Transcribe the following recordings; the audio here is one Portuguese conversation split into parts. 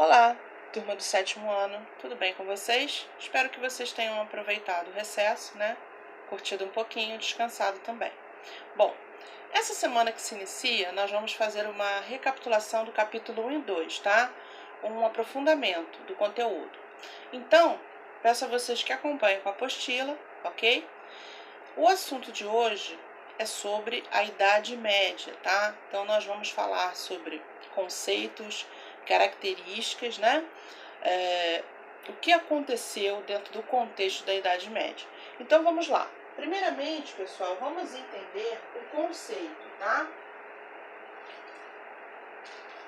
Olá, turma do 7º ano, tudo bem com vocês? Espero que vocês tenham aproveitado o recesso, né? Curtido um pouquinho, descansado também. Bom, essa semana que se inicia, nós vamos fazer uma recapitulação do capítulo 1 e 2, tá? Um aprofundamento do conteúdo. Então, peço a vocês que acompanhem com a apostila, ok? O assunto de hoje é sobre a Idade Média, tá? Então, nós vamos falar sobre conceitos, características, né? O que aconteceu dentro do contexto da Idade Média. Então, vamos lá. Primeiramente, pessoal, vamos entender o conceito, tá?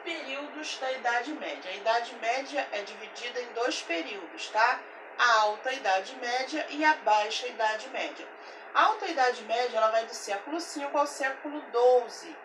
Períodos da Idade Média. A Idade Média é dividida em dois períodos, tá? A Alta Idade Média e a Baixa Idade Média. A Alta Idade Média ela vai do século V ao século XII.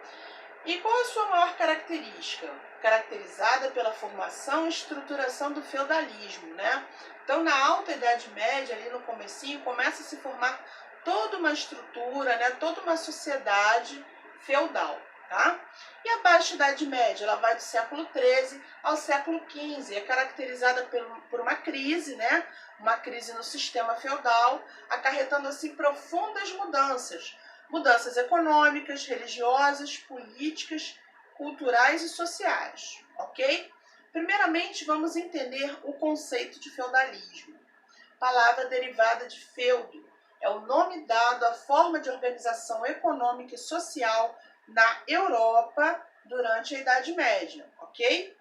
E qual a sua maior característica? Caracterizada pela formação e estruturação do feudalismo, né? Então, na Alta Idade Média, ali no comecinho, começa a se formar toda uma estrutura, né? Toda uma sociedade feudal, tá? E a Baixa Idade Média, ela vai do século XIII ao século XV, é caracterizada por uma crise, né? Uma crise no sistema feudal, acarretando assim profundas mudanças econômicas, religiosas, políticas, culturais e sociais, ok? Primeiramente, vamos entender o conceito de feudalismo. Palavra derivada de feudo, é o nome dado à forma de organização econômica e social na Europa durante a Idade Média, ok?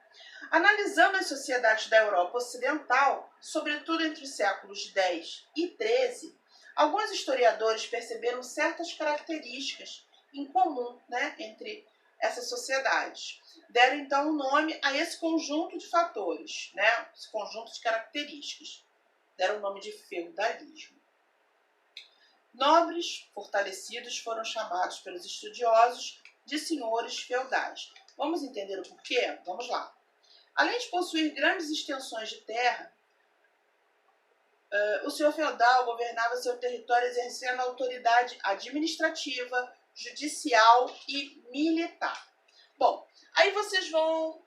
Analisando as sociedades da Europa Ocidental, sobretudo entre os séculos X e XIII, alguns historiadores perceberam certas características em comum, né, entre essas sociedades. Deram então um nome a esse conjunto de fatores, né, esse conjunto de características. Deram o nome de feudalismo. Nobres fortalecidos foram chamados pelos estudiosos de senhores feudais. Vamos entender o porquê? Vamos lá. Além de possuir grandes extensões de terra, o senhor feudal governava seu território exercendo autoridade administrativa, judicial e militar. Bom, aí vocês vão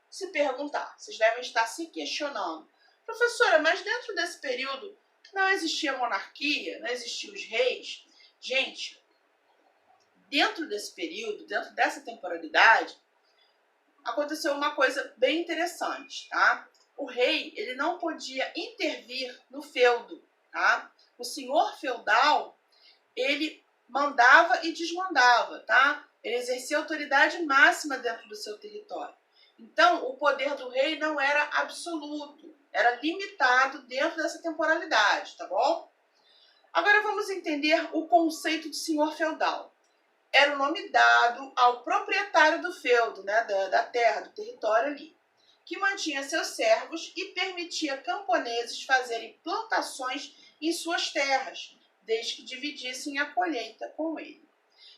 se perguntar, vocês devem estar se questionando. Professora, mas dentro desse período não existia monarquia, não existiam os reis? Gente, dentro desse período, dentro dessa temporalidade, aconteceu uma coisa bem interessante, tá? O rei, ele não podia intervir no feudo, tá? O senhor feudal, ele mandava e desmandava, tá? Ele exercia autoridade máxima dentro do seu território. Então, o poder do rei não era absoluto, era limitado dentro dessa temporalidade, tá bom? Agora vamos entender o conceito de senhor feudal. Era o nome dado ao proprietário do feudo, né, da terra, do território ali, que mantinha seus servos e permitia camponeses fazerem plantações em suas terras, desde que dividissem a colheita com ele.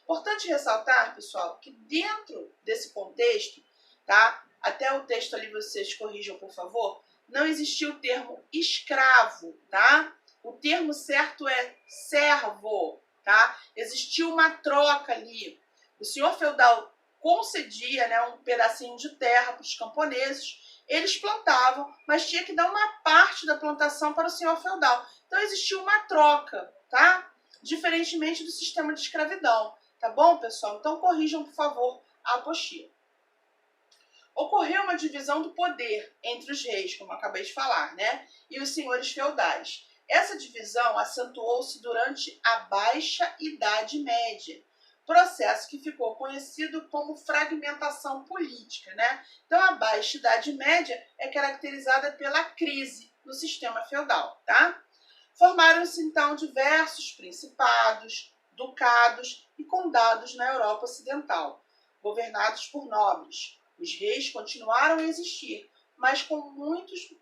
Importante ressaltar, pessoal, que dentro desse contexto, tá, até o texto ali vocês corrijam, por favor, não existia o termo escravo, tá? O termo certo é servo, tá? Existia uma troca ali. O senhor feudal concedia, né, um pedacinho de terra para os camponeses, eles plantavam, mas tinha que dar uma parte da plantação para o senhor feudal. Então existia uma troca, tá? Diferentemente do sistema de escravidão, tá bom, pessoal? Então corrijam, por favor, a apostila. Ocorreu uma divisão do poder entre os reis, como eu acabei de falar, né, e os senhores feudais. Essa divisão acentuou-se durante a Baixa Idade Média, processo que ficou conhecido como fragmentação política, né? Então, a Baixa Idade Média é caracterizada pela crise no sistema feudal, tá? Formaram-se, então, diversos principados, ducados e condados na Europa Ocidental, governados por nobres. Os reis continuaram a existir, mas com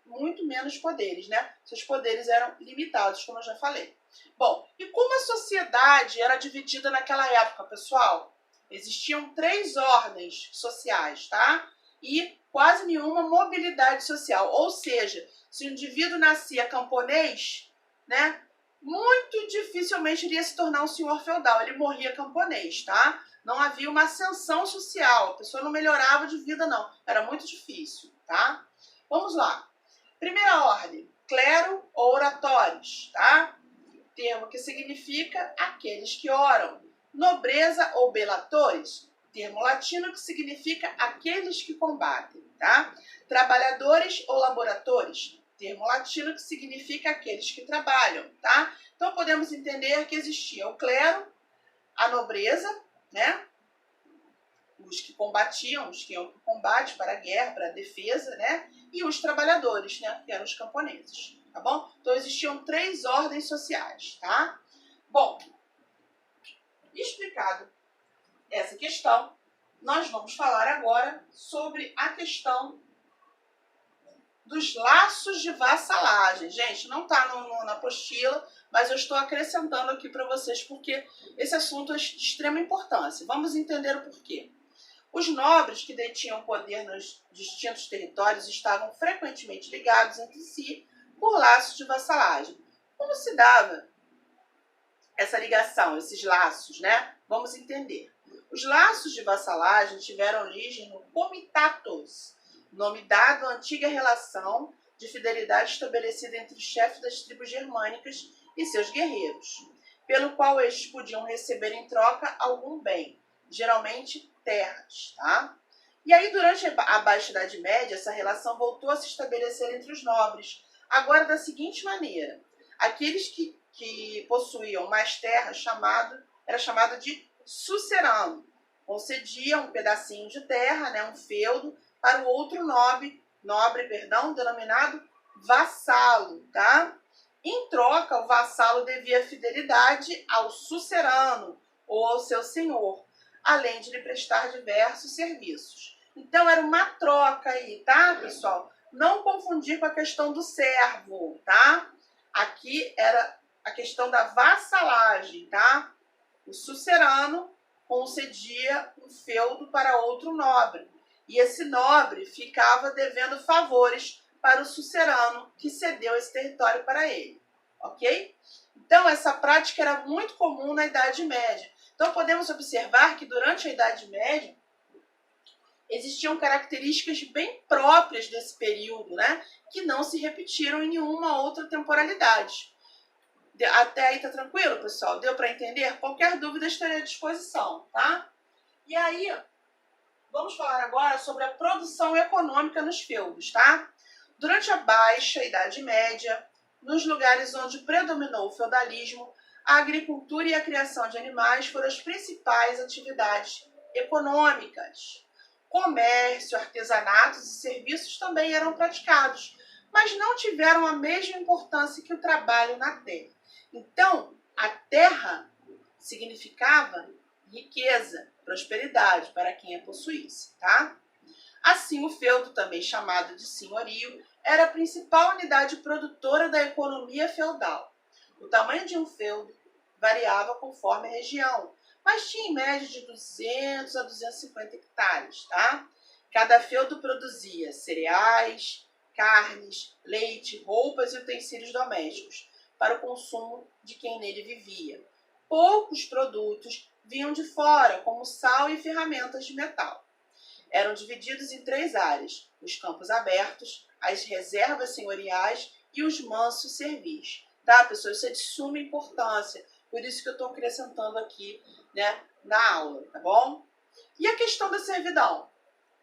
muito menos poderes, né? Seus poderes eram limitados, como eu já falei. Bom, e como a sociedade era dividida naquela época, pessoal? Existiam 3 ordens sociais, tá? E quase nenhuma mobilidade social. Ou seja, se o indivíduo nascia camponês, né? Muito dificilmente iria se tornar um senhor feudal. Ele morria camponês, tá? Não havia uma ascensão social. A pessoa não melhorava de vida, não. Era muito difícil, tá? Vamos lá. Primeira ordem, clero ou oratórios, tá? Termo que significa aqueles que oram. Nobreza ou belatores, termo latino que significa aqueles que combatem, tá? Trabalhadores ou laboratores, termo latino que significa aqueles que trabalham, tá? Então podemos entender que existia o clero, a nobreza, né? Os que combatiam, os que iam para o combate, para a guerra, para a defesa, né? E os trabalhadores, né? Que eram os camponeses, tá bom? Então existiam 3 ordens sociais, tá? Bom, explicado essa questão, nós vamos falar agora sobre a questão dos laços de vassalagem. Gente, não está na apostila, mas eu estou acrescentando aqui para vocês porque esse assunto é de extrema importância. Vamos entender o porquê. Os nobres que detinham poder nos distintos territórios estavam frequentemente ligados entre si por laços de vassalagem. Como se dava essa ligação, esses laços, né? Vamos entender. Os laços de vassalagem tiveram origem no comitatus, nome dado à antiga relação de fidelidade estabelecida entre os chefes das tribos germânicas e seus guerreiros, pelo qual estes podiam receber em troca algum bem, geralmente terras, tá? E aí, durante a Baixa Idade Média, essa relação voltou a se estabelecer entre os nobres, agora da seguinte maneira: aqueles que possuíam mais terras era chamado de sucerano, concedia um pedacinho de terra, né, um feudo, para o outro nobre, denominado vassalo, tá? Em troca, o vassalo devia fidelidade ao sucerano ou ao seu senhor, além de lhe prestar diversos serviços. Então, era uma troca aí, tá, pessoal? Não confundir com a questão do servo, tá? Aqui era a questão da vassalagem, tá? O sucerano concedia um feudo para outro nobre. E esse nobre ficava devendo favores para o sucerano que cedeu esse território para ele. Ok? Então, essa prática era muito comum na Idade Média. Então, podemos observar que durante a Idade Média existiam características bem próprias desse período, né? Que não se repetiram em nenhuma outra temporalidade. Até aí tá tranquilo, pessoal? Deu para entender? Qualquer dúvida estarei à disposição, tá? E aí, vamos falar agora sobre a produção econômica nos feudos, tá? Durante a Baixa Idade Média, nos lugares onde predominou o feudalismo, a agricultura e a criação de animais foram as principais atividades econômicas. Comércio, artesanatos e serviços também eram praticados, mas não tiveram a mesma importância que o trabalho na terra. Então, a terra significava riqueza, prosperidade para quem a possuísse, tá? Assim, o feudo, também chamado de senhorio, era a principal unidade produtora da economia feudal. O tamanho de um feudo variava conforme a região, mas tinha em média de 200 a 250 hectares, tá? Cada feudo produzia cereais, carnes, leite, roupas e utensílios domésticos para o consumo de quem nele vivia. Poucos produtos vinham de fora, como sal e ferramentas de metal. Eram divididos em 3 áreas: os campos abertos, as reservas senhoriais e os mansos servis. Tá, pessoal? Isso é de suma importância, por isso que eu estou acrescentando aqui, né, na aula, tá bom? E a questão da servidão?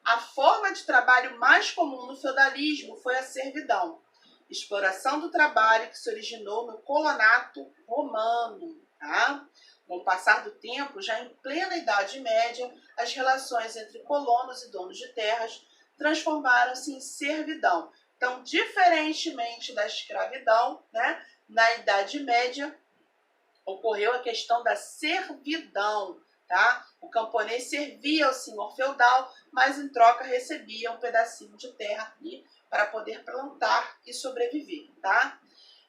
A forma de trabalho mais comum no feudalismo foi a servidão, exploração do trabalho que se originou no colonato romano, tá? Com o passar do tempo, já em plena Idade Média, as relações entre colonos e donos de terras transformaram-se em servidão. Então, diferentemente da escravidão, né, na Idade Média, ocorreu a questão da servidão, tá? O camponês servia ao senhor feudal, mas em troca recebia um pedacinho de terra ali para poder plantar e sobreviver, tá?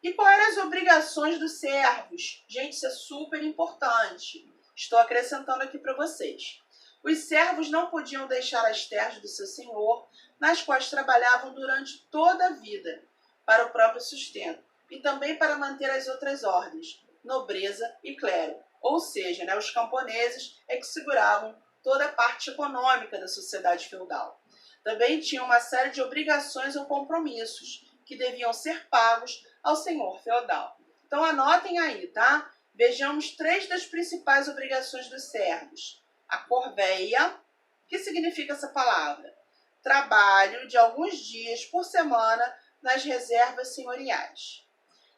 E quais eram as obrigações dos servos? Gente, isso é super importante. Estou acrescentando aqui para vocês. Os servos não podiam deixar as terras do seu senhor, nas quais trabalhavam durante toda a vida, para o próprio sustento, e também para manter as outras ordens, nobreza e clero. Ou seja, né, os camponeses é que seguravam toda a parte econômica da sociedade feudal. Também tinha uma série de obrigações ou compromissos que deviam ser pagos ao senhor feudal. Então anotem aí, tá? Vejamos 3 das principais obrigações dos servos. A corveia, que significa essa palavra? Trabalho de alguns dias por semana nas reservas senhoriais.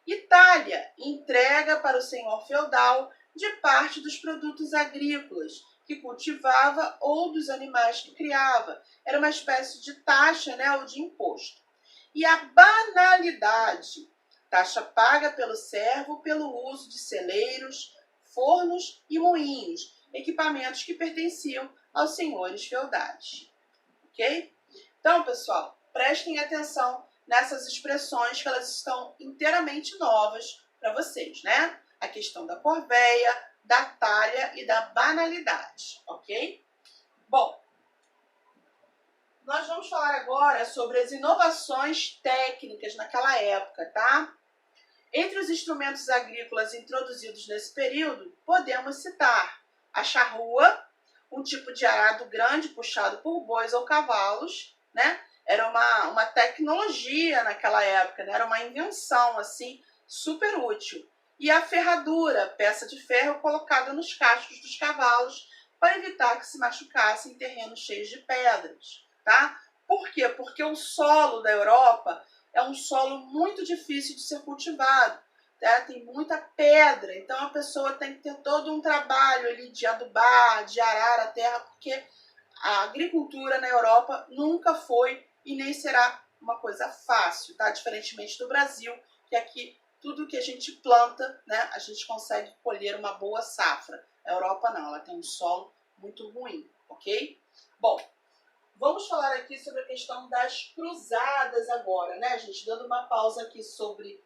Itália, entrega para o senhor feudal de parte dos produtos agrícolas que cultivava ou dos animais que criava. Era uma espécie de taxa, né, ou de imposto. E a banalidade, taxa paga pelo servo pelo uso de celeiros, fornos e moinhos, equipamentos que pertenciam aos senhores feudais. Ok? Então, pessoal, prestem atenção nessas expressões que elas estão inteiramente novas para vocês, né? A questão da corveia, da talha e da banalidade, ok? Bom, nós vamos falar agora sobre as inovações técnicas naquela época, tá? Entre os instrumentos agrícolas introduzidos nesse período, podemos citar a charrua, um tipo de arado grande puxado por bois ou cavalos, né? Era uma tecnologia naquela época, né? Era uma invenção, assim, super útil. E a ferradura, peça de ferro colocada nos cascos dos cavalos para evitar que se machucassem em terrenos cheios de pedras, tá? Por quê? Porque o solo da Europa é um solo muito difícil de ser cultivado, tá? Tem muita pedra, então a pessoa tem que ter todo um trabalho ali de adubar, de arar a terra, porque a agricultura na Europa nunca foi e nem será uma coisa fácil, tá? Diferentemente do Brasil, que aqui tudo que a gente planta, né, a gente consegue colher uma boa safra. A Europa não, ela tem um solo muito ruim, ok? Bom, vamos falar aqui sobre a questão das cruzadas agora, né, gente? Dando uma pausa aqui sobre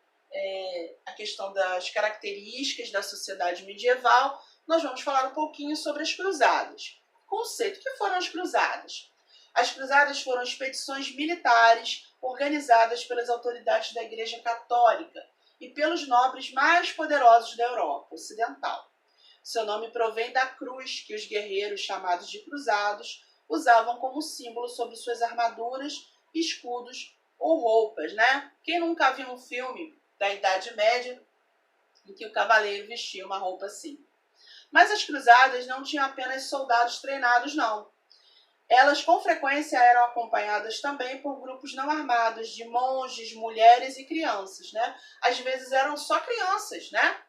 a questão das características da sociedade medieval, nós vamos falar um pouquinho sobre as cruzadas. Conceito, o que foram as cruzadas? As cruzadas foram expedições militares organizadas pelas autoridades da Igreja Católica e pelos nobres mais poderosos da Europa Ocidental. Seu nome provém da cruz que os guerreiros, chamados de cruzados, usavam como símbolo sobre suas armaduras, escudos ou roupas, né? Quem nunca viu um filme da Idade Média em que o cavaleiro vestia uma roupa assim? Mas as cruzadas não tinham apenas soldados treinados, não. Elas com frequência eram acompanhadas também por grupos não armados de monges, mulheres e crianças, né? Às vezes eram só crianças, né?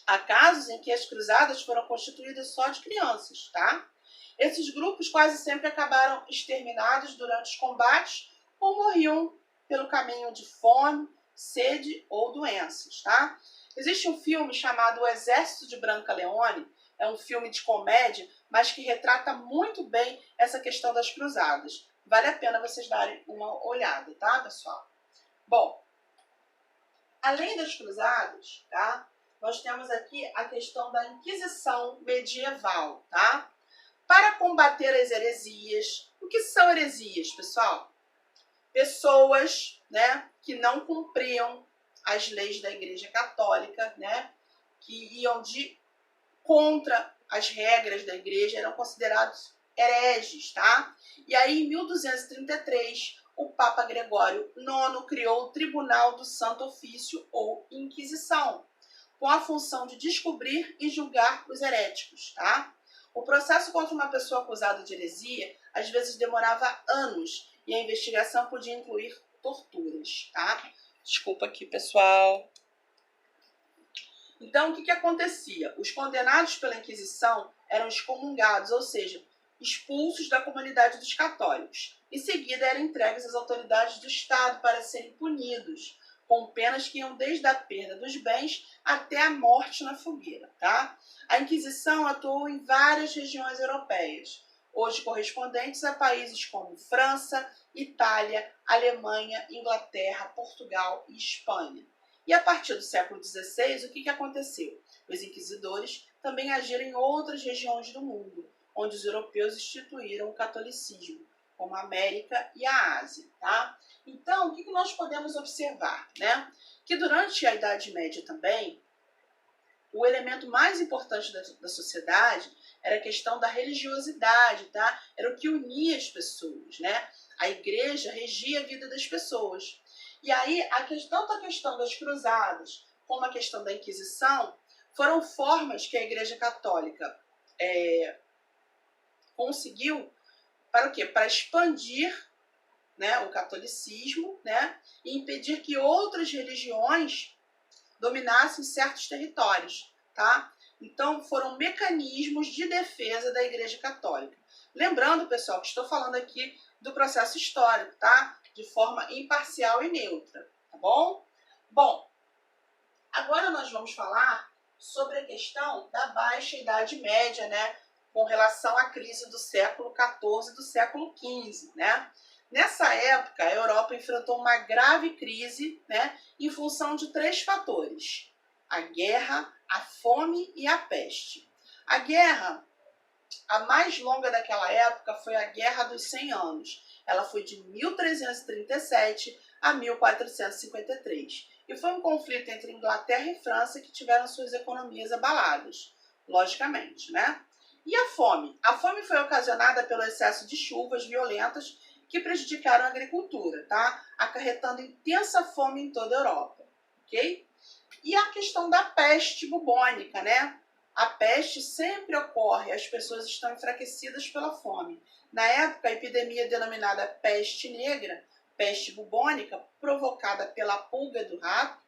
Há casos em que as cruzadas foram constituídas só de crianças, tá? Esses grupos quase sempre acabaram exterminados durante os combates ou morriam pelo caminho de fome, sede ou doenças, tá? Existe um filme chamado O Exército de Brancaleone, é um filme de comédia, mas que retrata muito bem essa questão das cruzadas. Vale a pena vocês darem uma olhada, tá, pessoal? Bom, além das cruzadas, tá? Nós temos aqui a questão da Inquisição medieval, tá? Para combater as heresias. O que são heresias, pessoal? Pessoas, né, que não cumpriam as leis da Igreja Católica, né, que iam contra as regras da Igreja, eram considerados hereges, tá? E aí, em 1233, o Papa Gregório IX criou o Tribunal do Santo Ofício, ou Inquisição, com a função de descobrir e julgar os heréticos, tá? O processo contra uma pessoa acusada de heresia, às vezes demorava anos, e a investigação podia incluir torturas, tá? Desculpa aqui, pessoal. Então, o que acontecia? Os condenados pela Inquisição eram excomungados, ou seja, expulsos da comunidade dos católicos. Em seguida, eram entregues às autoridades do Estado para serem punidos, com penas que iam desde a perda dos bens até a morte na fogueira, tá? A Inquisição atuou em várias regiões europeias, hoje correspondentes a países como França, Itália, Alemanha, Inglaterra, Portugal e Espanha. E a partir do século XVI, o que aconteceu? Os inquisidores também agiram em outras regiões do mundo, onde os europeus instituíram o catolicismo, como a América e a Ásia, tá? Então, o que nós podemos observar, né? Que durante a Idade Média também, o elemento mais importante da sociedade era a questão da religiosidade, tá? Era o que unia as pessoas, né? A igreja regia a vida das pessoas. E aí, tanto a questão das cruzadas como a questão da Inquisição foram formas que a Igreja Católica conseguiu para o quê? Para expandir, né, o catolicismo, né, e impedir que outras religiões dominassem certos territórios, tá? Então, foram mecanismos de defesa da Igreja Católica. Lembrando, pessoal, que estou falando aqui do processo histórico, tá? De forma imparcial e neutra, tá bom? Bom, agora nós vamos falar sobre a questão da Baixa Idade Média, né? Com relação à crise do século XIV e do século XV, né? Nessa época, a Europa enfrentou uma grave crise, né, em função de 3 fatores: a guerra, a fome e a peste. A guerra, a mais longa daquela época, foi a Guerra dos 100 Anos. Ela foi de 1337 a 1453. E foi um conflito entre Inglaterra e França que tiveram suas economias abaladas, logicamente, né? E a fome? A fome foi ocasionada pelo excesso de chuvas violentas que prejudicaram a agricultura, tá? Acarretando intensa fome em toda a Europa, ok? E a questão da peste bubônica, né? A peste sempre ocorre, as pessoas estão enfraquecidas pela fome. Na época, a epidemia denominada peste negra, peste bubônica, provocada pela pulga do rato,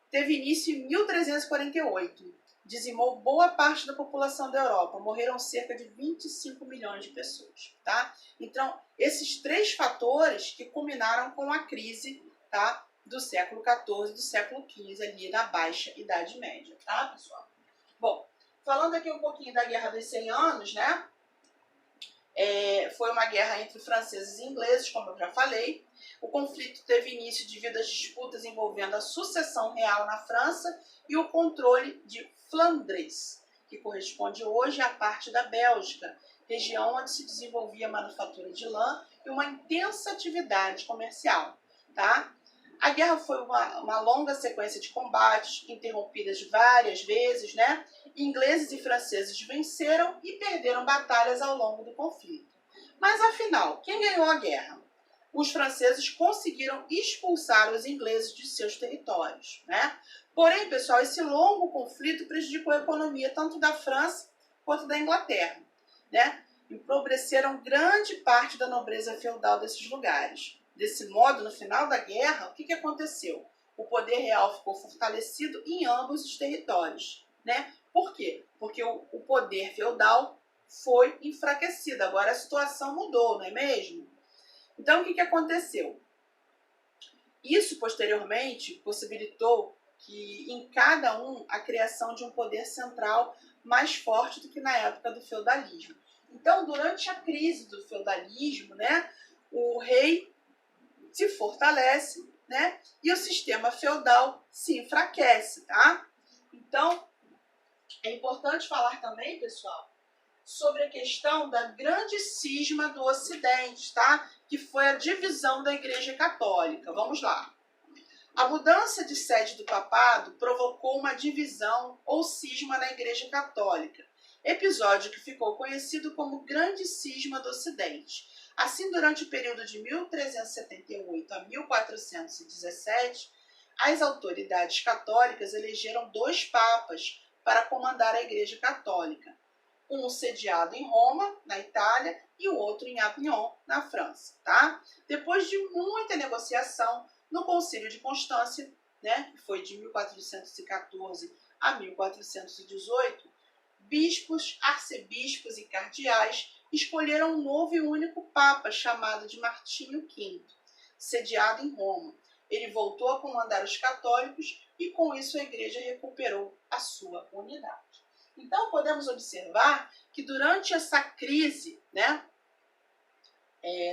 teve início em 1348. Dizimou boa parte da população da Europa. Morreram cerca de 25 milhões de pessoas, tá? Então, esses 3 fatores que culminaram com a crise, tá, do século XIV e do século XV, ali na Baixa Idade Média, tá, pessoal? Bom, falando aqui um pouquinho da Guerra dos 100 Anos, né? Foi uma guerra entre franceses e ingleses, como eu já falei. O conflito teve início devido às disputas envolvendo a sucessão real na França e o controle de Flandres, que corresponde hoje à parte da Bélgica, região onde se desenvolvia a manufatura de lã e uma intensa atividade comercial, tá? A guerra foi uma longa sequência de combates, interrompidas várias vezes, né? Ingleses e franceses venceram e perderam batalhas ao longo do conflito. Mas afinal, quem ganhou a guerra? Os franceses conseguiram expulsar os ingleses de seus territórios, né? Porém, pessoal, esse longo conflito prejudicou a economia tanto da França quanto da Inglaterra, né? Empobreceram grande parte da nobreza feudal desses lugares. Desse modo, no final da guerra, o que aconteceu? O poder real ficou fortalecido em ambos os territórios, né? Por quê? Porque o poder feudal foi enfraquecido. Agora a situação mudou, não é mesmo? Então, o que aconteceu? Isso, posteriormente, possibilitou que em cada um a criação de um poder central mais forte do que na época do feudalismo. Então, durante a crise do feudalismo, né, o rei se fortalece, né, e o sistema feudal se enfraquece, tá? Então, é importante falar também, pessoal, sobre a questão da grande cisma do Ocidente, tá? Que foi a divisão da Igreja Católica. Vamos lá. A mudança de sede do papado provocou uma divisão ou cisma na Igreja Católica, episódio que ficou conhecido como Grande Cisma do Ocidente. Assim, durante o período de 1378 a 1417, as autoridades católicas elegeram 2 papas para comandar a Igreja Católica, um sediado em Roma, na Itália, e o outro em Avignon, na França, tá? Depois de muita negociação, no Concílio de Constância, né, que foi de 1414 a 1418, bispos, arcebispos e cardeais escolheram um novo e único papa chamado de Martinho V, sediado em Roma. Ele voltou a comandar os católicos e com isso a igreja recuperou a sua unidade. Então podemos observar que durante essa crise, né,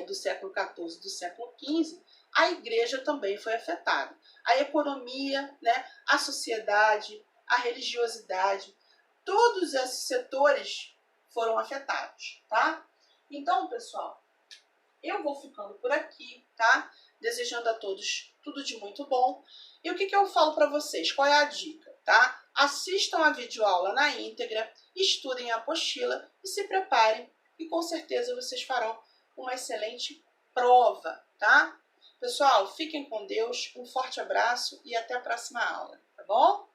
do século XIV e do século XV, a igreja também foi afetada. A economia, né, a sociedade, a religiosidade, todos esses setores foram afetados, tá? Então, pessoal, eu vou ficando por aqui, tá? Desejando a todos tudo de muito bom. E o que eu falo para vocês? Qual é a dica, tá? Assistam a videoaula na íntegra, estudem a apostila e se preparem, e com certeza vocês farão uma excelente prova, tá? Pessoal, fiquem com Deus, um forte abraço e até a próxima aula, tá bom?